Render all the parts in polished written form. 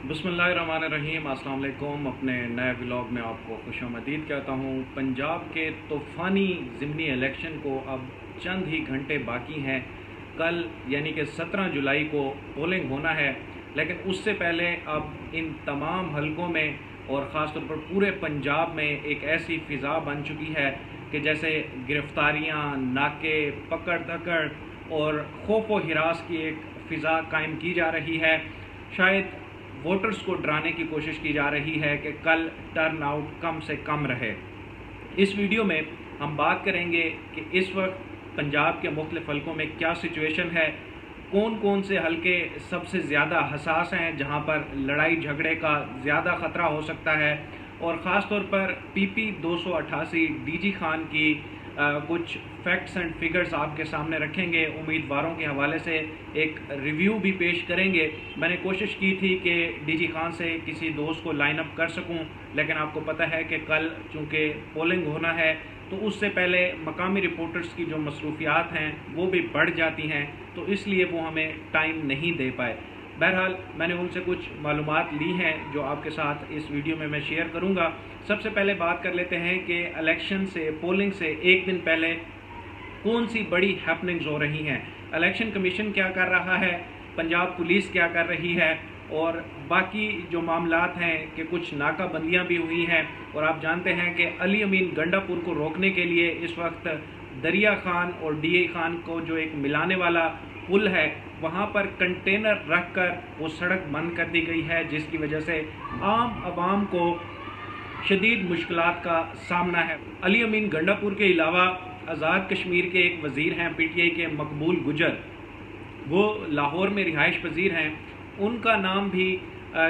बिस्मिल्लाहिर्रहमानिर्रहीम। अस्सलाम वालेकुम। अपने नए व्लॉग में आपको खुशामदीद कहता हूँ। पंजाब के तूफ़ानी ज़िमनी इलेक्शन को अब चंद ही घंटे बाकी हैं। कल यानी कि 17 जुलाई को पोलिंग होना है, लेकिन उससे पहले अब इन तमाम हलकों में और ख़ास तौर पर पूरे पंजाब में एक ऐसी फ़िज़ा बन चुकी है कि जैसे गिरफ़्तारियाँ, नाके, पकड़ धकड़ और खौफ व हिरास की एक फ़िज़ा कायम की जा रही है। शायद वोटर्स को डराने की कोशिश की जा रही है कि कल टर्न आउट कम से कम रहे। इस वीडियो में हम बात करेंगे कि इस वक्त पंजाब के मुख्तलिफ हलकों में क्या सिचुएशन है, कौन कौन से हलके सबसे ज़्यादा हसास हैं जहां पर लड़ाई झगड़े का ज़्यादा ख़तरा हो सकता है, और ख़ास तौर पर PP 288 DG खान की कुछ फैक्ट्स एंड फिगर्स आपके सामने रखेंगे। उम्मीदवारों के हवाले से एक रिव्यू भी पेश करेंगे। मैंने कोशिश की थी कि DG खान से किसी दोस्त को लाइन अप कर सकूं, लेकिन आपको पता है कि कल चूँकि पोलिंग होना है तो उससे पहले मकामी रिपोर्टर्स की जो मसरूफियात हैं वो भी बढ़ जाती हैं, तो इसलिए वो हमें टाइम नहीं दे पाए। बहरहाल मैंने उनसे कुछ मालूमात ली हैं जो आपके साथ इस वीडियो में मैं शेयर करूंगा। सबसे पहले बात कर लेते हैं कि इलेक्शन से, पोलिंग से एक दिन पहले कौन सी बड़ी हैपनिंग्स हो रही हैं। इलेक्शन कमीशन क्या कर रहा है, पंजाब पुलिस क्या कर रही है, और बाकी जो मामलात हैं कि कुछ नाकाबंदियां भी हुई हैं। और आप जानते हैं कि अली अमीन गंडापुर को रोकने के लिए इस वक्त दरिया खान और DA खान को जो एक मिलाने वाला पुल है वहाँ पर कंटेनर रखकर वो सड़क बंद कर दी गई है, जिसकी वजह से आम आवाम को शदीद मुश्किलात का सामना है। अली अमीन गंडापुर के अलावा आज़ाद कश्मीर के एक वज़ीर हैं PTI के, मकबूल गुजर, वो लाहौर में रिहाइश पजीर हैं। उनका नाम भी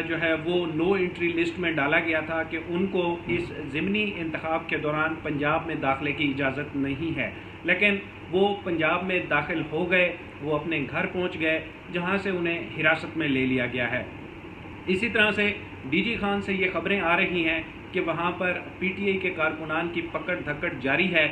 जो है वो नो एंट्री लिस्ट में डाला गया था कि उनको इस ज़िमनी इंतखाब के दौरान पंजाब में दाखिले की इजाज़त नहीं है, लेकिन वो पंजाब में दाखिल हो गए, वो अपने घर पहुंच गए जहां से उन्हें हिरासत में ले लिया गया है। इसी तरह से DG खान से ये खबरें आ रही हैं कि वहां पर PTI के कारकुनान की पकड़ धकड़ जारी है,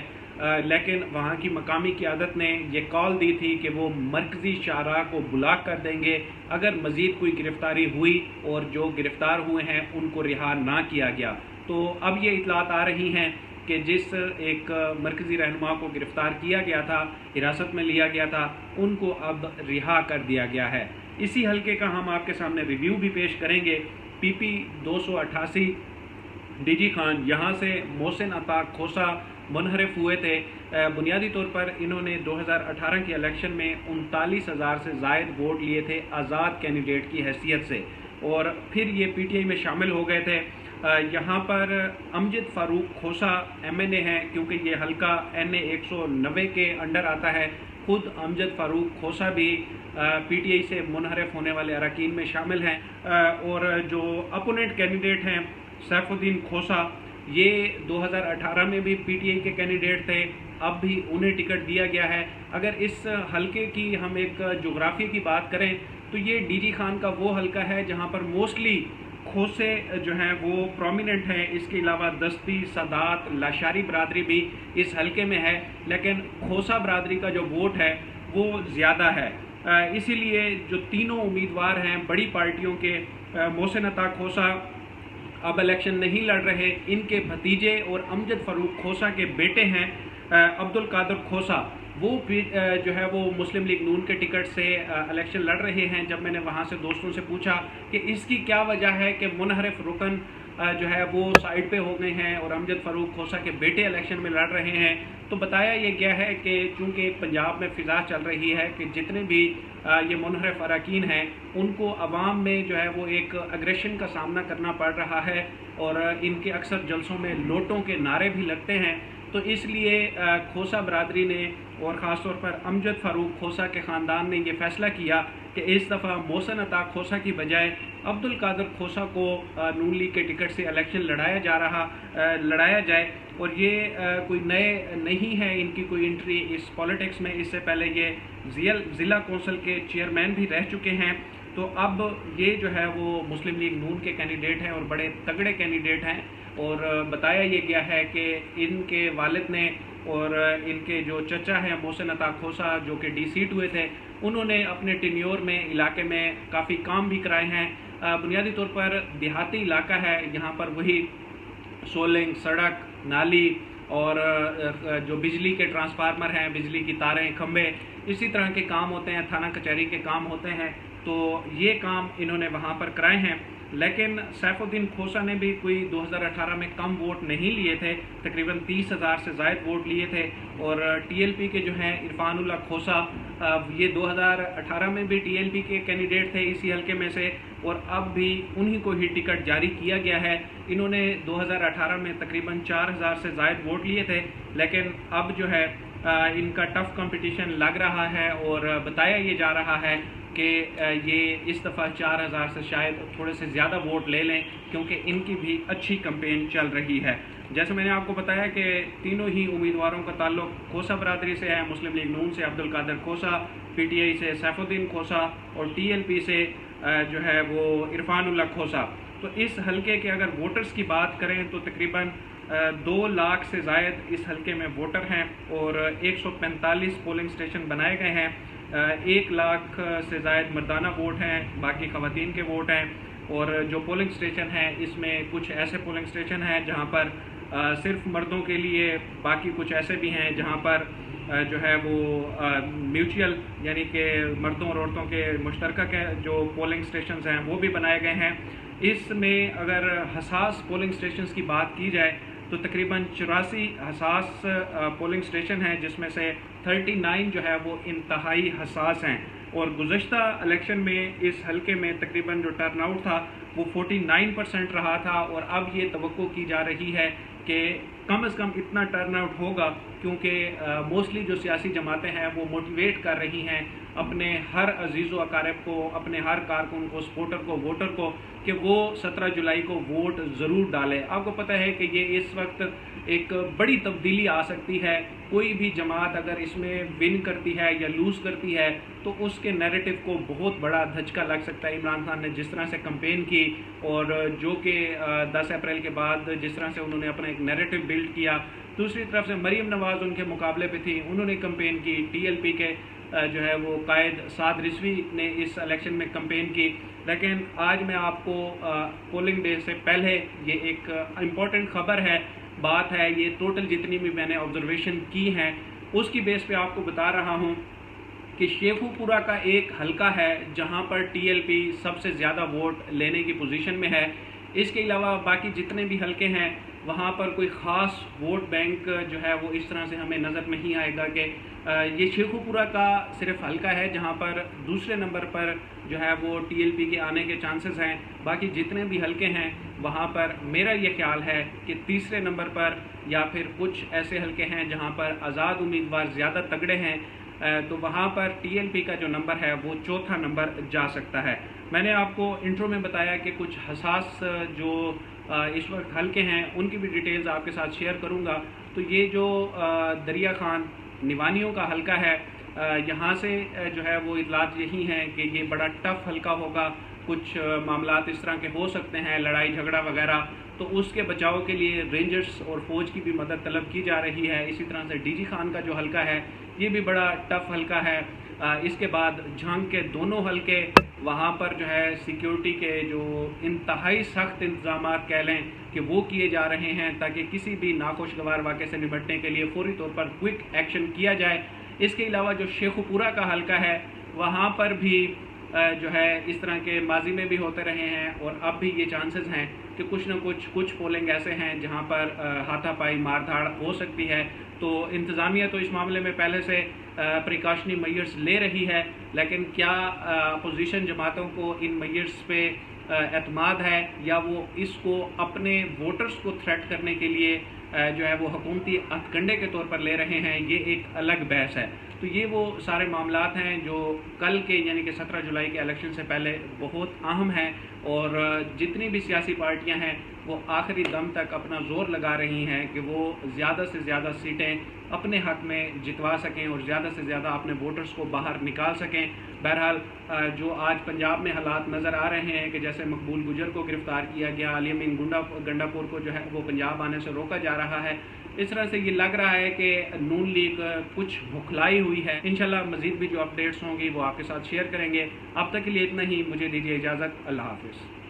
लेकिन वहाँ की मकामी क़यादत ने यह कॉल दी थी कि वो मरकज़ी शाहराह को ब्लॉक कर देंगे अगर मज़ीद कोई गिरफ़्तारी हुई और जो गिरफ़्तार हुए हैं उनको रिहा ना किया गया। तो अब ये इतलात आ रही हैं कि जिस एक मरकज़ी रहनुमा को गिरफ़्तार किया गया था, हिरासत में लिया गया था, उनको अब रिहा कर दिया गया है। इसी हलके का हम आपके सामने रिव्यू भी पेश करेंगे। PP 288 DG खान, यहाँ से मोहसिन अता खोसा मुनहरफ हुए थे। बुनियादी तौर पर इन्होंने 2018 के इलेक्शन में 39,000 से ज़ायद वोट लिए थे आज़ाद कैंडिडेट की हैसियत से, और फिर ये PTI में शामिल हो गए थे। यहाँ पर अमजद फ़ारूक खोसा MNA हैं, क्योंकि ये हल्का NA 190 के अंडर आता है। खुद अमजद फ़ारूक खोसा भी PTI से मुनहरफ होने वाले अरकान में शामिल हैं। और जो अपोनेंट कैंडिडेट हैं सैफुद्दीन खोसा, ये 2018 में भी PTI के कैंडिडेट थे, अब भी उन्हें टिकट दिया गया है। अगर इस हलके की हम एक जोग्राफी की बात करें तो ये DG खान का वो हलका है जहां पर मोस्टली खोसे जो हैं वो प्रोमिनेंट हैं। इसके अलावा दस्ती, सादात, लाशारी बरादरी भी इस हलके में है, लेकिन खोसा बरादरी का जो वोट है वो ज़्यादा है। इसीलिए जो तीनों उम्मीदवार हैं बड़ी पार्टियों के, मोहसिन अता खोसा अब इलेक्शन नहीं लड़ रहे, इनके भतीजे और अमजद फ़ारूक खोसा के बेटे हैं अब्दुल कादर खोसा, वो भी जो है वो मुस्लिम लीग नून के टिकट से इलेक्शन लड़ रहे हैं। जब मैंने वहाँ से दोस्तों से पूछा कि इसकी क्या वजह है कि मुनहरफ रुकन जो है वो साइड पे हो गए हैं और अमजद फ़ारूक खोसा के बेटे इलेक्शन में लड़ रहे हैं, तो बताया ये गया है कि चूँकि पंजाब में फ़िज़ा चल रही है कि जितने भी ये मुनहरफ अरकान हैं उनको अवाम में जो है वो एक अग्रेशन का सामना करना पड़ रहा है, और इनके अक्सर जलसों में नोटों के नारे भी लगते हैं। तो इसलिए खोसा बरादरी ने और ख़ास तौर पर अमजद फ़ारूक खोसा के ख़ानदान ने ये फ़ैसला किया कि इस दफ़ा मोहसिन अता खोसा की बजाय अब्दुल कादर खोसा को नून लीग के टिकट से इलेक्शन लड़ाया जाए। और ये कोई नए नहीं है इनकी कोई एंट्री इस पॉलिटिक्स में, इससे पहले ये ज़िला कौंसिल के चेयरमैन भी रह चुके हैं। तो अब ये जो है वो मुस्लिम लीग नून के कैंडिडेट हैं और बड़े तगड़े कैंडिडेट हैं। और बताया ये गया है कि इनके वालिद ने और इनके जो चचा हैं मोहसिन अता खोसा जो कि DC हुए थे, उन्होंने अपने टेन्योर में इलाके में काफ़ी काम भी कराए हैं। बुनियादी तौर पर देहाती इलाका है। यहाँ पर वही सोलिंग, सड़क, नाली और जो बिजली के ट्रांसफार्मर हैं, बिजली की तारें, खंभे, इसी तरह के काम होते हैं, थाना कचहरी के काम होते हैं। तो ये काम इन्होंने वहाँ पर कराए हैं। लेकिन सैफुद्दीन खोसा ने भी कोई 2018 में कम वोट नहीं लिए थे, तकरीबन 30,000 से ज़ायद वोट लिए थे। और टीएलपी के जो हैं इरफानुल्लाह खोसा, ये 2018 में भी टीएलपी के कैंडिडेट थे इसी हलके में से, और अब भी उन्हीं को ही टिकट जारी किया गया है। इन्होंने 2018 में तकरीबन 4,000 से ज़ायद वोट लिए थे, लेकिन अब जो है इनका टफ कंपटीशन लग रहा है और बताया ये जा रहा है कि ये इस दफ़ा 4,000 से शायद थोड़े से ज़्यादा वोट ले लें, क्योंकि इनकी भी अच्छी कैंपेन चल रही है। जैसे मैंने आपको बताया कि तीनों ही उम्मीदवारों का ताल्लुक खोसा बरादरी से है। मुस्लिम लीग नून से अब्दुल कादिर खोसा, पीटीआई से सैफुद्दीन खोसा और टीएलपी से जो है वो इरफानुल्लाह खोसा। तो इस हलके के अगर वोटर्स की बात करें तो तकरीबन 2 लाख से ज़ायद इस हलके में वोटर हैं और 145 पोलिंग स्टेशन बनाए गए हैं। 1 लाख से ज़ायद मर्दाना वोट हैं, बाकी ख़वातीन के वोट हैं। और जो पोलिंग स्टेशन हैं इसमें कुछ ऐसे पोलिंग स्टेशन हैं जहां पर सिर्फ मर्दों के लिए, बाकी कुछ ऐसे भी हैं जहां पर जो है वो म्यूचुअल यानी कि मर्दों और औरतों के मुश्तरका के जो पोलिंग स्टेशंस हैं वो भी बनाए गए हैं। इसमें अगर हसास पोलिंग स्टेशंस की बात की जाए तो तकरीबन 84 हसास पोलिंग स्टेशन हैं, जिसमें से 39 जो है वो इंतहाई हसास हैं। और गुज़श्ता इलेक्शन में इस हलके में तकरीबन जो टर्नआउट था वो 49% रहा था, और अब ये तवक्को की जा रही है कि कम से कम इतना टर्नआउट होगा, क्योंकि मोस्टली जो सियासी जमातें हैं वो मोटिवेट कर रही हैं अपने हर अजीज़ व अकारिब को, अपने हर कारकुन को, सपोर्टर को, वोटर को, कि वो 17 जुलाई को वोट ज़रूर डालें। आपको पता है कि ये इस वक्त एक बड़ी तब्दीली आ सकती है। कोई भी जमात अगर इसमें विन करती है या लूज़ करती है तो उसके नैरेटिव को बहुत बड़ा धचका लग सकता है। इमरान खान ने जिस तरह से कैंपेन की और जो कि 10 अप्रैल के बाद जिस तरह से उन्होंने अपना एक नैरेटिव बिल्ड किया, दूसरी तरफ से मरीम नवाज़ उनके मुकाबले पे थी, उन्होंने कैंपेन की। टीएलपी के जो है वो कायद साद रिजवी ने इस इलेक्शन में कैंपेन की। लेकिन आज मैं आपको पोलिंग डे से पहले ये एक इम्पॉर्टेंट खबर है, बात है, ये टोटल जितनी भी मैंने ऑब्जर्वेशन की हैं उसकी बेस पे आपको बता रहा हूँ कि शेखुपुरा का एक हलका है जहाँ पर टीएलपी सबसे ज़्यादा वोट लेने की पोजीशन में है। इसके अलावा बाकी जितने भी हलके हैं वहाँ पर कोई ख़ास वोट बैंक जो है वो इस तरह से हमें नज़र नहीं आएगा कि ये शेखुपुरा का सिर्फ हलका है जहाँ पर दूसरे नंबर पर जो है वो टीएलपी के आने के चांसेस हैं। बाकी जितने भी हलके हैं वहाँ पर मेरा ये ख्याल है कि तीसरे नंबर पर या फिर कुछ ऐसे हलके हैं जहाँ पर आज़ाद उम्मीदवार ज़्यादा तगड़े हैं, तो वहाँ पर टीएलपी का जो नंबर है वो चौथा नंबर जा सकता है। मैंने आपको इंट्रो में बताया कि कुछ हसास जो इस वक्त हलके हैं उनकी भी डिटेल्स आपके साथ शेयर करूंगा। तो ये जो दरिया खान निवानियों का हलका है, यहाँ से जो है वो इतलात यही हैं कि ये बड़ा टफ हलका होगा, कुछ मामलात इस तरह के हो सकते हैं, लड़ाई झगड़ा वगैरह, तो उसके बचाव के लिए रेंजर्स और फौज की भी मदद तलब की जा रही है। इसी तरह से डीजी खान का जो हलका है ये भी बड़ा टफ हलका है। इसके बाद झंग के दोनों हलके, वहाँ पर जो है सिक्योरिटी के जो इंतहाई सख्त इंतजाम कह लें कि वो किए जा रहे हैं ताकि किसी भी नाखुशगवार वाक़े से निपटने के लिए फौरी तौर पर क्विक एक्शन किया जाए। इसके अलावा जो शेखुपुरा का हलका है वहाँ पर भी जो है इस तरह के माजी में भी होते रहे हैं और अब भी ये चांसेस हैं कि कुछ न कुछ पोलिंग ऐसे हैं जहाँ पर हाथापाई मारधाड़ हो सकती है। तो इंतज़ामिया तो इस मामले में पहले से प्रिकॉशनरी मेजर्स ले रही है, लेकिन क्या अपोजिशन जमातों को इन मेजर्स पे एतमाद है या वो इसको अपने वोटर्स को थ्रेट करने के लिए जो है वो हुकूमती हथकंडे के तौर पर ले रहे हैं, ये एक अलग बहस है। तो ये वो सारे मामलात हैं जो कल के यानी कि 17 जुलाई के इलेक्शन से पहले बहुत अहम हैं और जितनी भी सियासी पार्टियां हैं वो आखिरी दम तक अपना ज़ोर लगा रही हैं कि वो ज़्यादा से ज़्यादा सीटें अपने हक़ में जितवा सकें और ज़्यादा से ज़्यादा अपने वोटर्स को बाहर निकाल सकें। बहरहाल जो आज पंजाब में हालात नज़र आ रहे हैं कि जैसे मकबूल गुजर को गिरफ़्तार किया गया, अली अमीन गंडापुर को जो है वो पंजाब आने से रोका जा रहा है, इस तरह से ये लग रहा है कि नून लीग कुछ भुखलाई हुई है। इंशाल्लाह मज़ीद भी जो अपडेट्स होंगी वो आपके साथ शेयर करेंगे। अब तक के लिए इतना ही, मुझे दीजिए इजाज़त। अल्लाह हाफ़िज़।